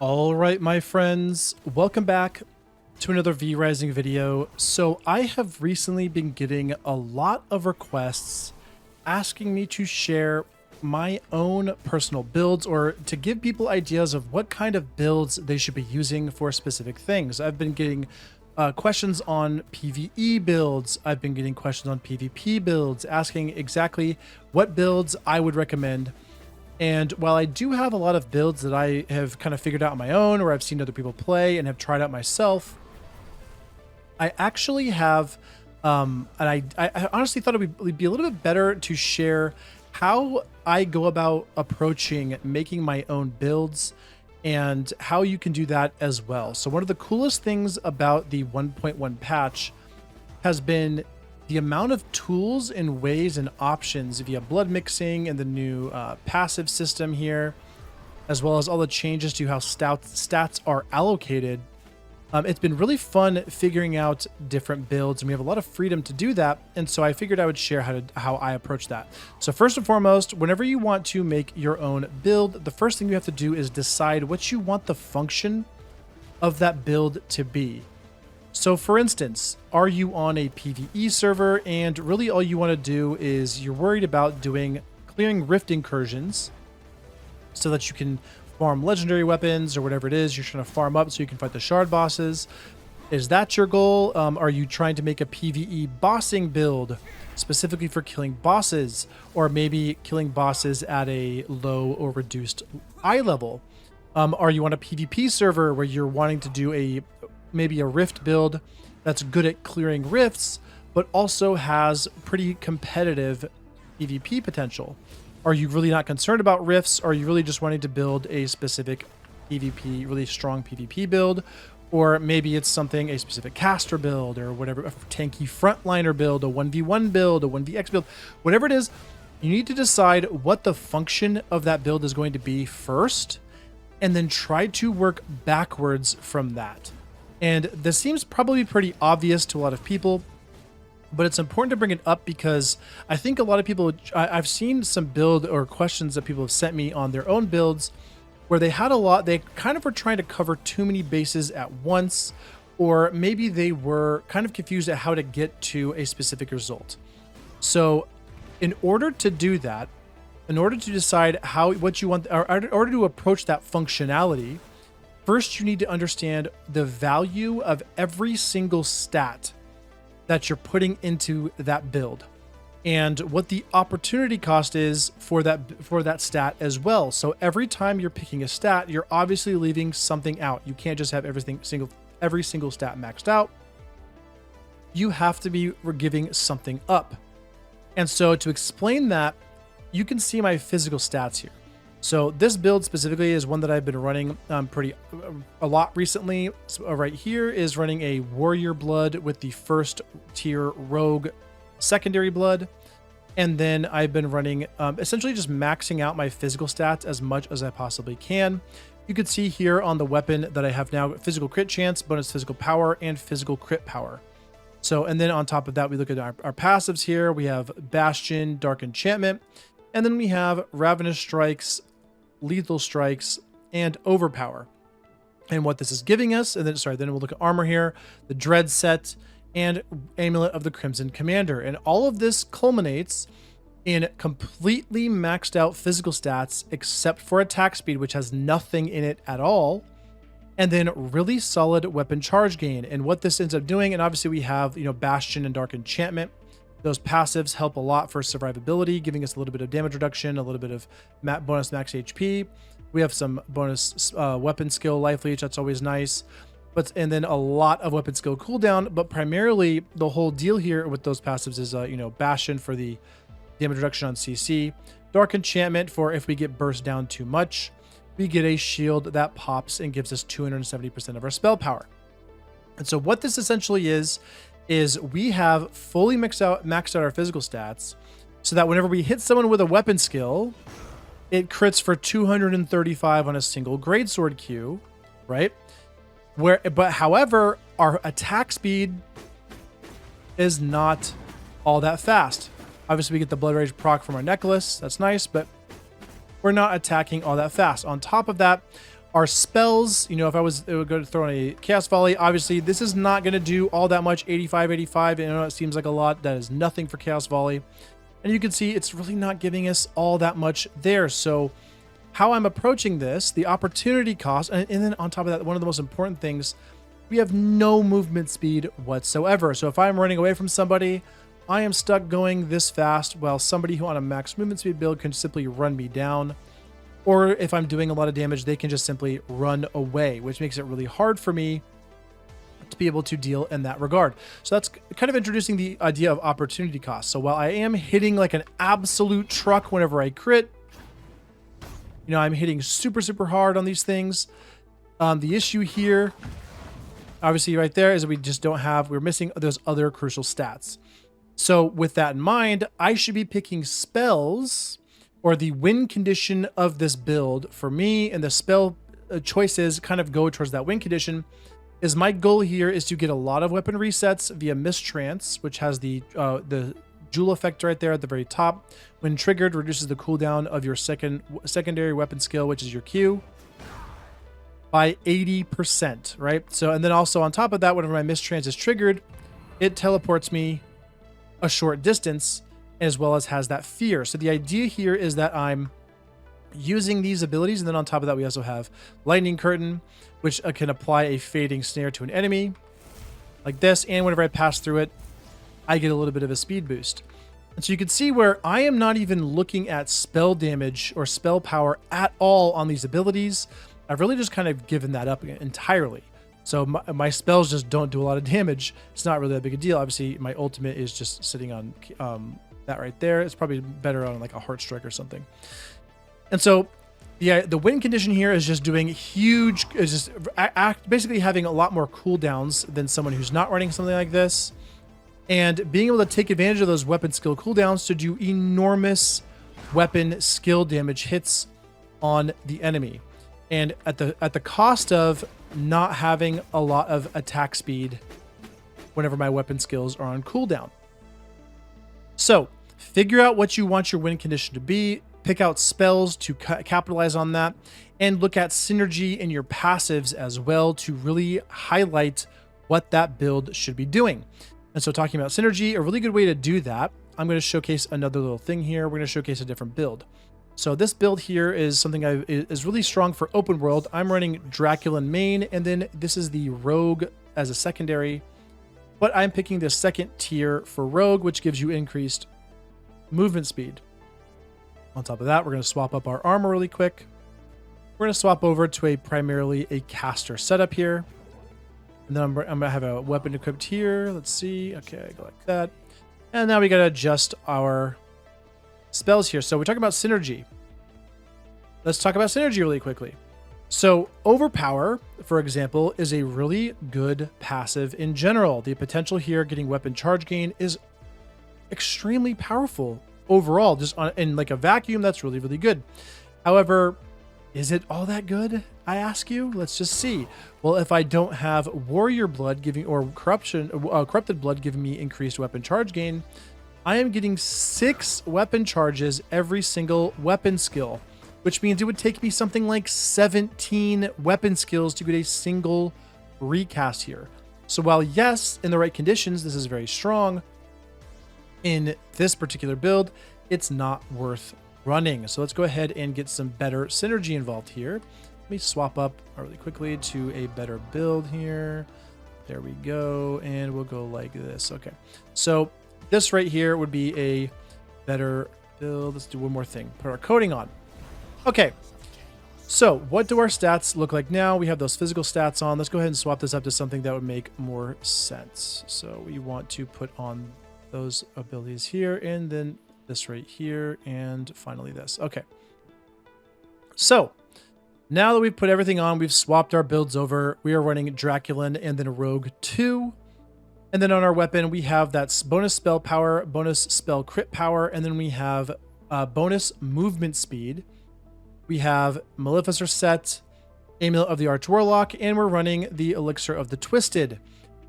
All right, my friends, welcome back to another V-Rising video. So I have recently been getting a lot of requests asking me to share my own personal builds or to give people ideas of what kind of builds they should be using for specific things. I've been getting questions on PvE builds. I've been getting questions on PvP builds, asking exactly what builds I would recommend. And while I do have a lot of builds that I have kind of figured out on my own or I've seen other people play and have tried out myself, I actually have, and I honestly thought it would be a little bit better to share how I go about approaching making my own builds and how you can do that as well. So one of the coolest things about the 1.1 patch has been the amount of tools and ways and options via blood mixing and the new passive system here, as well as all the changes to how stats are allocated. It's been really fun figuring out different builds, and we have a lot of freedom to do that. And so I figured I would share how I approach that. So first and foremost, whenever you want to make your own build, the first thing you have to do is decide what you want the function of that build to be. So for instance, are you on a PvE server and really all you want to do is you're worried about clearing rift incursions so that you can farm legendary weapons or whatever it is you're trying to farm up so you can fight the shard bosses? Is that your goal? Are you trying to make a PvE bossing build specifically for killing bosses, or maybe killing bosses at a low or reduced eye level? Are you on a PvP server where you're wanting to do maybe a rift build that's good at clearing rifts, but also has pretty competitive PvP potential? Are you really not concerned about rifts? Are you really just wanting to build a specific PvP, really strong PvP build? Or maybe it's a specific caster build or whatever, a tanky frontliner build, a 1v1 build, a 1vx build, whatever it is, you need to decide what the function of that build is going to be first, and then try to work backwards from that. And this seems probably pretty obvious to a lot of people, but it's important to bring it up because I think a lot of people, I've seen some build or questions that people have sent me on their own builds where they kind of were trying to cover too many bases at once, or maybe they were kind of confused at how to get to a specific result. So in order to do that, in order to decide what you want, or in order to approach that functionality, first, you need to understand the value of every single stat that you're putting into that build and what the opportunity cost is for that stat as well. So every time you're picking a stat, you're obviously leaving something out. You can't just have every single stat maxed out. You have to be giving something up. And so to explain that, you can see my physical stats here. So this build specifically is one that I've been running a lot recently. So right here is running a warrior blood with the first tier rogue secondary blood. And then I've been running essentially just maxing out my physical stats as much as I possibly can. You can see here on the weapon that I have now physical crit chance, bonus physical power, and physical crit power. So, and then on top of that, we look at our passives here. We have Bastion, Dark Enchantment, and then we have Ravenous Strikes, Lethal Strikes, and Overpower. And what this is giving us, and then we'll look at armor here, the Dread set, and Amulet of the Crimson Commander. And all of this culminates in completely maxed out physical stats, except for attack speed, which has nothing in it at all. And then really solid weapon charge gain. And what this ends up doing, and obviously we have, Bastion and Dark Enchantment. Those passives help a lot for survivability, giving us a little bit of damage reduction, a little bit of bonus max HP. We have some bonus weapon skill life leech. That's always nice. And then a lot of weapon skill cooldown. But primarily, the whole deal here with those passives is, Bastion for the damage reduction on CC. Dark Enchantment for if we get burst down too much. We get a shield that pops and gives us 270% of our spell power. And so what this essentially is we have fully maxed out our physical stats so that whenever we hit someone with a weapon skill, it crits for 235 on a single greatsword Q, right? But however, our attack speed is not all that fast. Obviously, we get the Blood Rage proc from our necklace. That's nice, but we're not attacking all that fast. On top of that, Our spells, you know, if I was going to throw in a Chaos Volley, obviously this is not going to do all that much. 85, 85, you know, it seems like a lot. That is nothing for Chaos Volley. And you can see it's really not giving us all that much there. So how I'm approaching this, the opportunity cost, and then on top of that, one of the most important things, we have no movement speed whatsoever. So if I'm running away from somebody, I am stuck going this fast, while somebody who on a max movement speed build can simply run me down. Or if I'm doing a lot of damage, they can just simply run away, which makes it really hard for me to be able to deal in that regard. So that's kind of introducing the idea of opportunity cost. So while I am hitting like an absolute truck whenever I crit, you know, I'm hitting super, super hard on these things. The issue here, obviously right there, is that we just don't have, we're missing those other crucial stats. So with that in mind, I should be picking spells or the win condition of this build for me, and the spell choices kind of go towards that win condition. Is my goal here is to get a lot of weapon resets via Mistrance, which has the Jewel effect right there at the very top. When triggered, reduces the cooldown of your secondary weapon skill, which is your Q, by 80%, right? So, and then also on top of that, whenever my Mistrance is triggered, it teleports me a short distance, as well as has that fear. So the idea here is that I'm using these abilities, and then on top of that, we also have Lightning Curtain, which can apply a fading snare to an enemy, like this, and whenever I pass through it, I get a little bit of a speed boost. And so you can see where I am not even looking at spell damage or spell power at all on these abilities. I've really just kind of given that up entirely. So my spells just don't do a lot of damage. It's not really that big a deal. Obviously, my ultimate is just sitting on that right there. It's probably better on like a Heart Strike or something. And so the win condition here is just doing huge, is just basically having a lot more cooldowns than someone who's not running something like this. And being able to take advantage of those weapon skill cooldowns to do enormous weapon skill damage hits on the enemy. And at the cost of not having a lot of attack speed whenever my weapon skills are on cooldown. So figure out what you want your win condition to be, pick out spells to capitalize on that, and look at synergy in your passives as well to really highlight what that build should be doing. And so talking about synergy, a really good way to do that, I'm going to showcase another little thing here. We're going to showcase a different build. So this build here is something is really strong for open world. I'm running Draculan main, and then this is the Rogue as a secondary. But I'm picking the second tier for Rogue, which gives you increased movement speed. On top of that, we're going to swap up our armor really quick. We're going to swap over to primarily a caster setup here. And then I'm going to have a weapon equipped here. Let's see. Okay, go like that. And now we got to adjust our spells here. So we're talking about synergy. Let's talk about synergy really quickly. So Overpower, for example, is a really good passive in general. The potential here, getting weapon charge gain, is extremely powerful overall. Just in like a vacuum, that's really, really good. However, is it all that good, I ask you? Let's just see. Well, if I don't have Warrior Blood giving, or Corrupted Blood giving me increased weapon charge gain, I am getting 6 weapon charges every single weapon skill, which means it would take me something like 17 weapon skills to get a single recast here. So while yes, in the right conditions, this is very strong, in this particular build, it's not worth running. So let's go ahead and get some better synergy involved here. Let me swap up really quickly to a better build here. There we go. And we'll go like this. Okay. So this right here would be a better build. Let's do one more thing. Put our coating on. Okay. So what do our stats look like now? We have those physical stats on. Let's go ahead and swap this up to something that would make more sense. So we want to put on those abilities here, and then this right here, and finally this. Okay. So now that we've put everything on, we've swapped our builds over. We are running Draculan and then Rogue 2. And then on our weapon, we have that bonus spell power, bonus spell crit power, and then we have bonus movement speed. We have Maleficer set, Amulet of the Arch Warlock, and we're running the Elixir of the Twisted.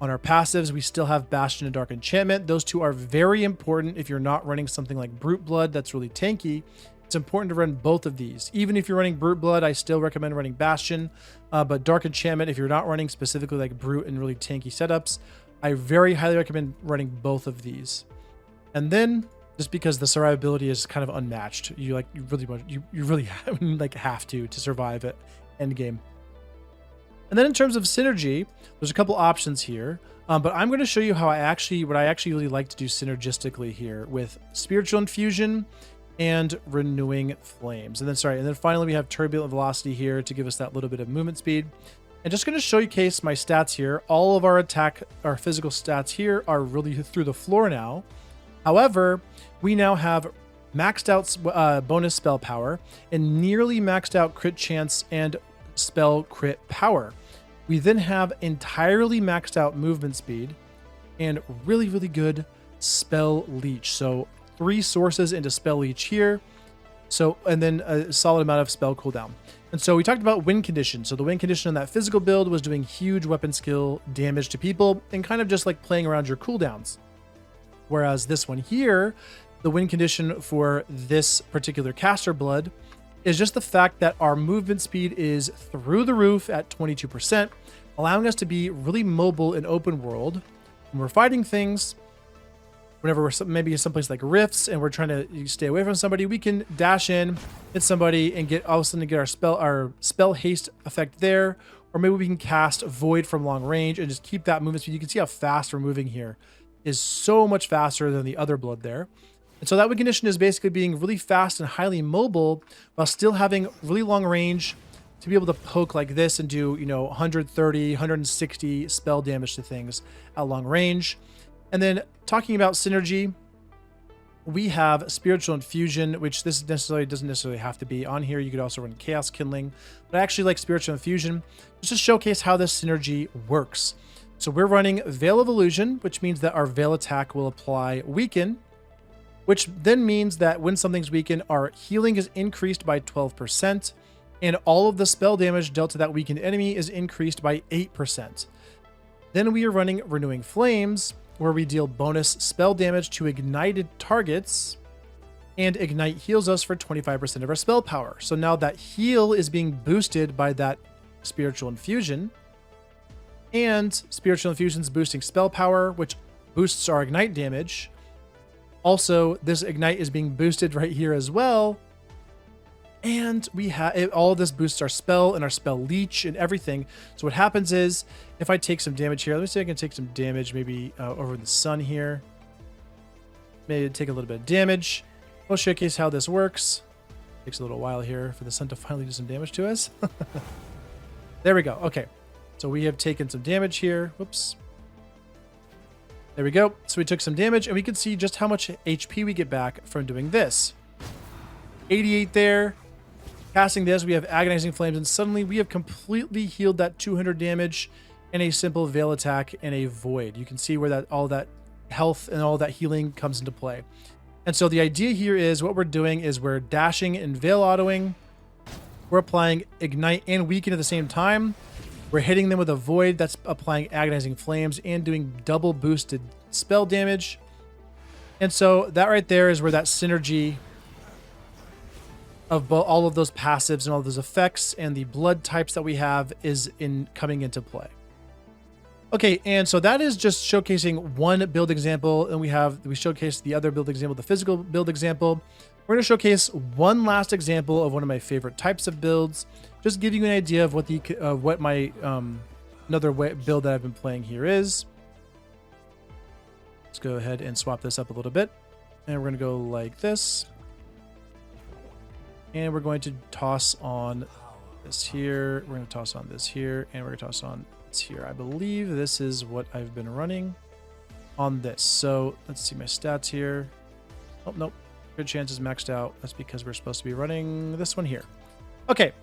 On our passives, we still have Bastion and Dark Enchantment. Those two are very important if you're not running something like Brute Blood that's really tanky. It's important to run both of these. Even if you're running Brute Blood, I still recommend running Bastion. But Dark Enchantment, if you're not running specifically like Brute and really tanky setups, I very highly recommend running both of these. And then, just because the survivability is kind of unmatched, you really like have to survive at endgame. And then in terms of synergy, there's a couple options here. But I'm going to show you how what I actually really like to do synergistically here with Spiritual Infusion and Renewing Flames. And then finally we have Turbulent Velocity here to give us that little bit of movement speed. And just going to showcase my stats here. All of our physical stats here are really through the floor now. However, we now have maxed out bonus spell power and nearly maxed out crit chance and spell crit power. We then have entirely maxed out movement speed and really, really good spell leech. So 3 sources into spell leech here. So, and then a solid amount of spell cooldown. And so we talked about win condition. So the win condition on that physical build was doing huge weapon skill damage to people and kind of just like playing around your cooldowns. Whereas this one here, the win condition for this particular caster blood is just the fact that our movement speed is through the roof at 22%, allowing us to be really mobile in open world. When we're fighting things, whenever we're maybe someplace like rifts and we're trying to stay away from somebody, we can dash in, hit somebody, and get all of a sudden get our spell haste effect there. Or maybe we can cast Void from long range and just keep that movement speed. You can see how fast we're moving here. Is so much faster than the other blood there. And so that win condition is basically being really fast and highly mobile while still having really long range to be able to poke like this and do, 130, 160 spell damage to things at long range. And then talking about synergy, we have Spiritual Infusion, which this doesn't necessarily have to be on here. You could also run Chaos Kindling, but I actually like Spiritual Infusion just to showcase how this synergy works. So we're running Veil of Illusion, which means that our Veil attack will apply Weaken, which then means that when something's weakened, our healing is increased by 12%, and all of the spell damage dealt to that weakened enemy is increased by 8%. Then we are running Renewing Flames, where we deal bonus spell damage to ignited targets, and Ignite heals us for 25% of our spell power. So now that heal is being boosted by that Spiritual Infusion, and Spiritual Infusion's boosting spell power, which boosts our Ignite damage. Also, this Ignite is being boosted right here as well. And we have all of this boosts our spell and our spell leech and everything. So what happens is, if I take some damage here, let me see if I can take some damage maybe over the sun here. Maybe take a little bit of damage. We'll showcase how this works. Takes a little while here for the sun to finally do some damage to us. There we go. Okay. So we have taken some damage here. Whoops. There we go. So we took some damage, and we can see just how much HP we get back from doing this. 88 there. Casting this, we have Agonizing Flames, and suddenly we have completely healed that 200 damage in a simple Veil attack and a Void. You can see where all that health and all that healing comes into play. And so the idea here is what we're doing is we're dashing and Veil autoing. We're applying Ignite and Weaken at the same time. We're hitting them with a Void that's applying Agonizing Flames and doing double boosted spell damage. And so that right there is where that synergy of all of those passives and all of those effects and the blood types that we have is coming into play. Okay, and so that is just showcasing one build example, and we showcased the other build example, the physical build example. We're going to showcase one last example of one of my favorite types of builds. Just give you an idea of what my another build that I've been playing here is. Let's go ahead and swap this up a little bit, and we're going to go like this, and we're going to toss on this here. We're going to toss on this here, and we're going to toss on this here. I believe this is what I've been running on this. So let's see my stats here. Oh nope, good chance is maxed out. That's because we're supposed to be running this one here. Okay.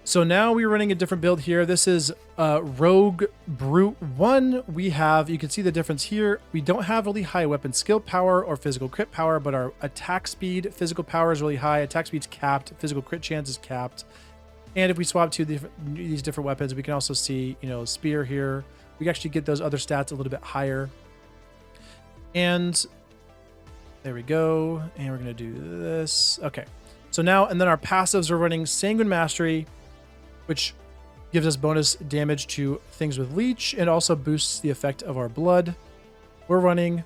So now we're running a different build here. This is Rogue Brute 1. You can see the difference here. We don't have really high weapon skill power or physical crit power, but our attack speed, physical power is really high. Attack speed's capped. Physical crit chance is capped. And if we swap to these different weapons, we can also see, spear here. We actually get those other stats a little bit higher. And There we go. And we're going to do this. Okay. So now, and then our passives are running Sanguine Mastery, which gives us bonus damage to things with Leech and also boosts the effect of our blood. We're running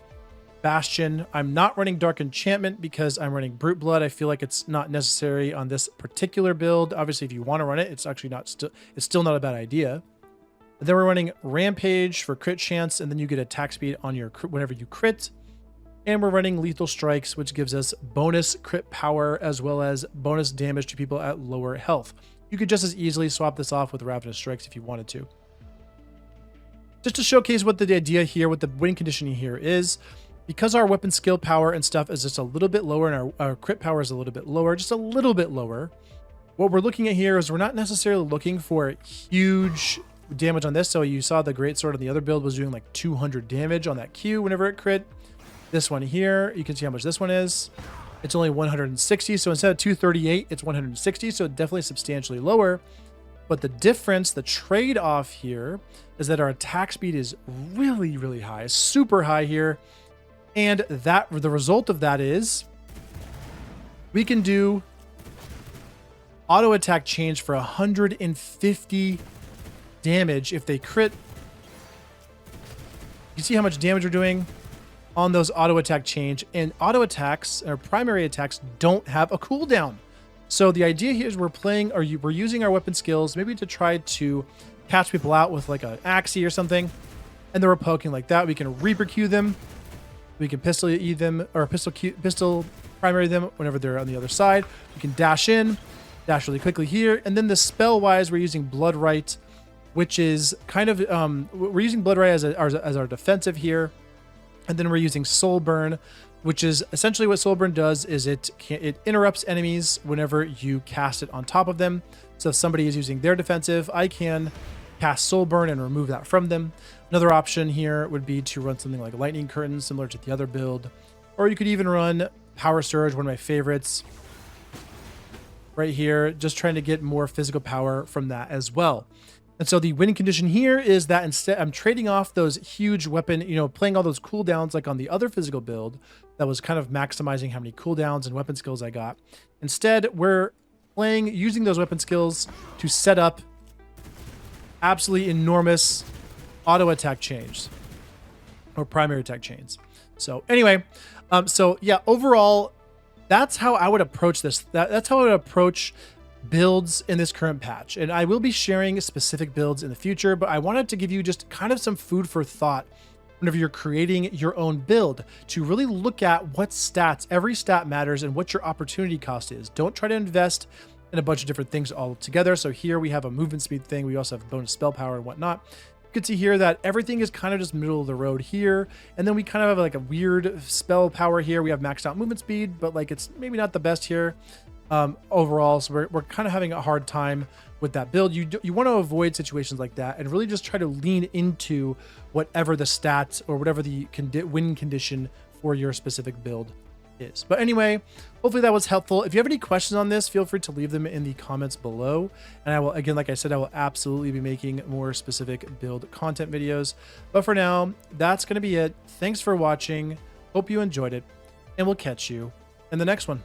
Bastion. I'm not running Dark Enchantment because I'm running Brute Blood. I feel like it's not necessary on this particular build. Obviously, if you want to run it, it's actually not it's still not a bad idea. And then we're running Rampage for crit chance, and then you get attack speed on your whenever you crit. And we're running Lethal Strikes, which gives us bonus crit power as well as bonus damage to people at lower health. You could just as easily swap this off with Ravenous Strikes if you wanted to. Just to showcase what the idea here, what the win conditioning here is, because our weapon skill power and stuff is just a little bit lower and our crit power is a little bit lower, just a little bit lower, what we're looking at here is we're not necessarily looking for huge damage on this. So you saw the Greatsword on the other build was doing like 200 damage on that Q whenever it crit. This one here, you can see how much this one is. It's only 160, so instead of 238, it's 160, so definitely substantially lower. But the difference, the trade-off here, is that our attack speed is really, really high, super high here. And that the result of that is we can do auto attack change for 150 damage if they crit. You see how much damage we're doing on those auto attack change, and auto attacks or primary attacks don't have a cooldown. So the idea here is we're using our weapon skills maybe to try to catch people out with like an Axie or something, and then we're poking like that. We can Reaper Q them, we can pistol E them, or pistol primary them whenever they're on the other side. We can dash in, dash really quickly here, and then the spell wise we're using Blood Right, which is kind of we're using Blood Right as our defensive here. And then we're using Soul Burn, which is essentially what Soul Burn does is it interrupts enemies whenever you cast it on top of them. So if somebody is using their defensive, I can cast Soul Burn and remove that from them. Another option here would be to run something like Lightning Curtain, similar to the other build. Or you could even run Power Surge, one of my favorites, right here, just trying to get more physical power from that as well. And so the win condition here is that instead I'm trading off those huge weapon, playing all those cooldowns like on the other physical build that was kind of maximizing how many cooldowns and weapon skills I got. Instead, we're using those weapon skills to set up absolutely enormous auto attack chains or primary attack chains. So anyway, so yeah, overall, that's how I would approach this. That's how I would approach builds in this current patch, and I will be sharing specific builds in the future, but I wanted to give you just kind of some food for thought whenever you're creating your own build, to really look at what stats, every stat matters, and what your opportunity cost is. Don't try to invest in a bunch of different things all together. So here we have a movement speed thing, we also have bonus spell power and whatnot. You can see here that everything is kind of just middle of the road here, and then we kind of have like a weird spell power here. We have maxed out movement speed, but like it's maybe not the best here. Overall, so we're kind of having a hard time with that build. You want to avoid situations like that and really just try to lean into whatever the stats or whatever the win condition for your specific build is. But anyway, hopefully that was helpful. If you have any questions on this, feel free to leave them in the comments below. And I will, again, like I said, I will absolutely be making more specific build content videos. But for now, that's going to be it. Thanks for watching. Hope you enjoyed it, and we'll catch you in the next one.